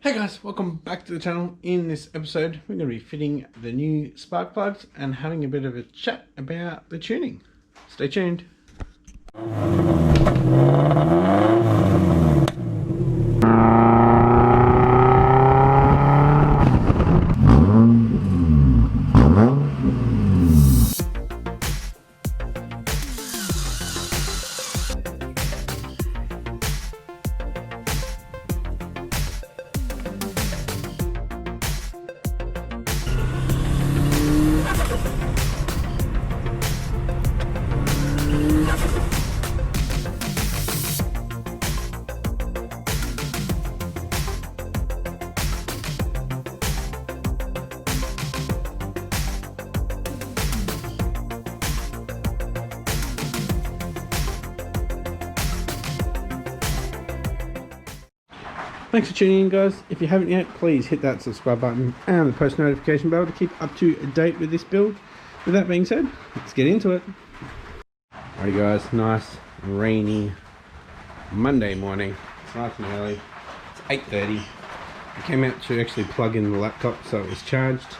Hey guys, welcome back to the channel. In this episode, we're going to be fitting the new spark plugs and having a bit of a chat about the tuning. Stay tuned. Thanks for tuning in, guys. If you haven't yet, please hit that subscribe button and the post notification bell to keep up to date with this build. With that being said, let's get into it. Alrighty guys, nice rainy Monday morning. It's nice and early. It's 8:30. I came out to actually plug in the laptop so it was charged.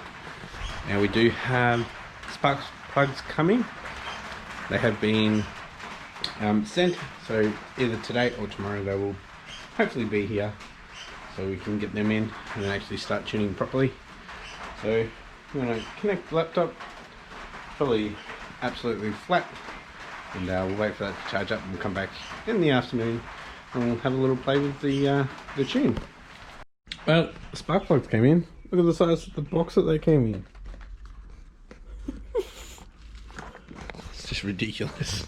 Now we do have spark plugs coming. They have been sent, so either today or tomorrow they will hopefully be here, so we can get them in and then actually start tuning properly. So I'm going to connect the laptop, probably absolutely flat, and we'll wait for that to charge up and we'll come back in the afternoon and we'll have a little play with the tune. Well, the spark plugs came in. Look at the size of the box that they came in. It's just ridiculous.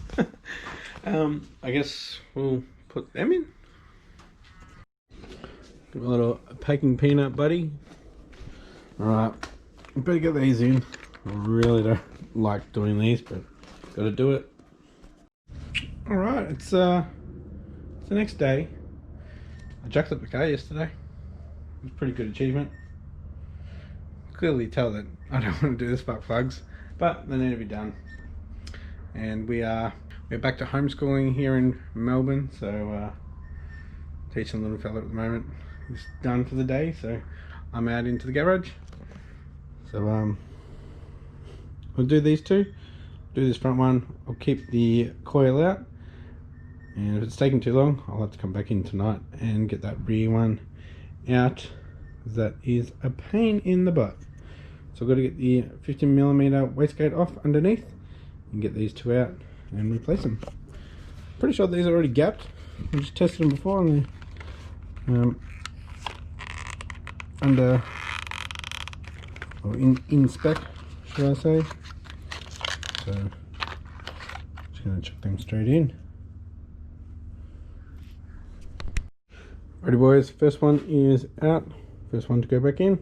I guess we'll put them in. Got my little packing peanut buddy. Alright, better get these in. I really don't like doing these, but gotta do it. Alright, it's the next day. I jacked up the car yesterday. It was a pretty good achievement. Clearly tell that I don't want to do the spark plugs, but they need to be done. And we're back to homeschooling here in Melbourne, so teaching the little fella at the moment. He's done for the day, so I'm out into the garage. So I'll do these two. Do this front one. I'll keep the coil out, and if it's taking too long, I'll have to come back in tonight and get that rear one out. That is a pain in the butt. So I've got to get the 15mm wastegate off underneath and get these two out and replace them. Pretty sure these are already gapped. I just tested them before and they under, or in spec, should I say. So just going to chuck them straight in. Alrighty boys, first one is out, first one to go back in.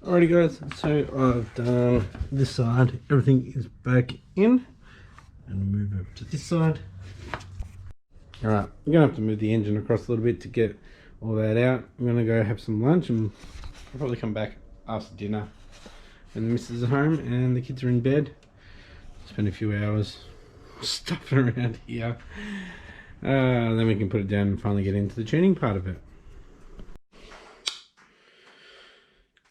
Alrighty guys, so I've done this side, everything is back in, and move over to this side. Alright, I'm going to have to move the engine across a little bit to get all that out. I'm going to go have some lunch and I'll probably come back after dinner when the missus is home and the kids are in bed. Spend a few hours stuffing around here. Then we can put it down and finally get into the tuning part of it.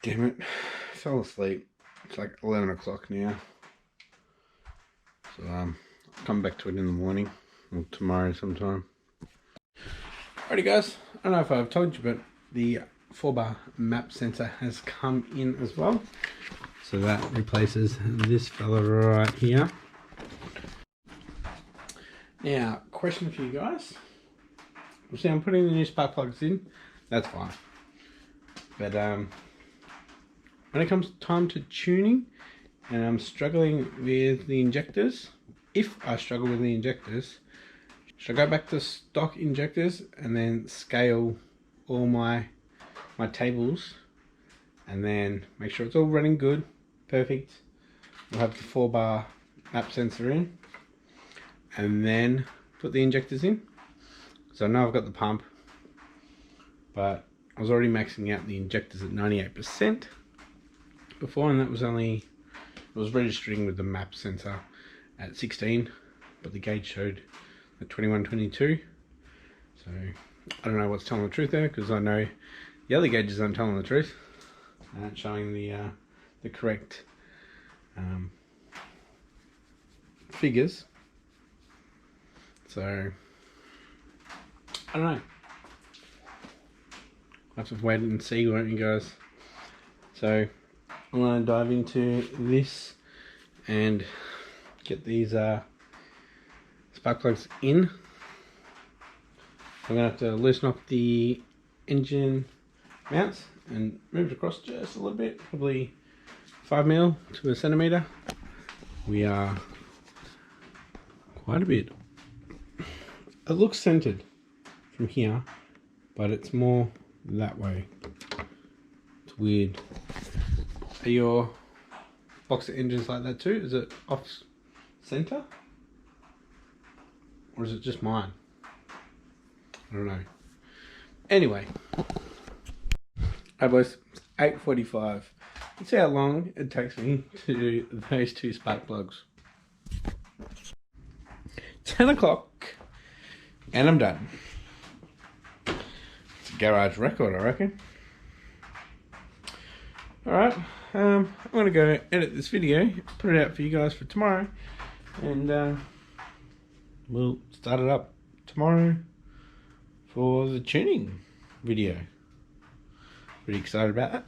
Damn it, I fell asleep. It's like 11 o'clock now. So I'll come back to it in the morning or tomorrow sometime. Alrighty guys, I don't know if I've told you, but the 4-bar map sensor has come in as well. So that replaces this fella right here. Now, question for you guys. See, I'm putting the new spark plugs in. That's fine. But when it comes time to tuning and I'm struggling with the injectors, if I struggle with the injectors, should I go back to stock injectors and then scale all my tables and then make sure it's all running good, perfect. We'll have the 4-bar map sensor in and then put the injectors in. So I know I've got the pump, but I was already maxing out the injectors at 98% before, and that was only, it was registering with the map sensor at 16, but the gauge showed at 21, 22. So I don't know what's telling the truth there, because I know the other gauges aren't telling the truth. Aren't showing the correct figures. So I don't know. I'll have to wait and see, won't you guys? So I'm going to dive into this and get these spark plugs in. I'm going to have to loosen up the engine mounts and move it across just a little bit, probably 5mm to a centimetre. We are quite a bit. It looks centered from here, but it's more that way. It's weird. Are your boxer engines like that too? Is it off center? Or is it just mine? I don't know. Anyway. Alright boys, it's 8:45. Let's see how long it takes me to do those two spark plugs. 10 o'clock and I'm done. It's a garage record, I reckon. Alright, I'm going to go edit this video, put it out for you guys for tomorrow, and we'll start it up tomorrow for the tuning video. Pretty excited about that.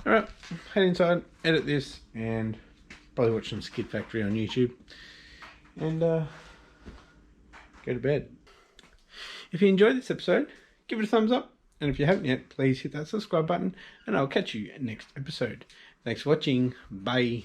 Alright, head inside, edit this, and probably watch some Skid Factory on YouTube, and go to bed. If you enjoyed this episode, give it a thumbs up, and if you haven't yet, please hit that subscribe button, and I'll catch you next episode. Thanks for watching. Bye.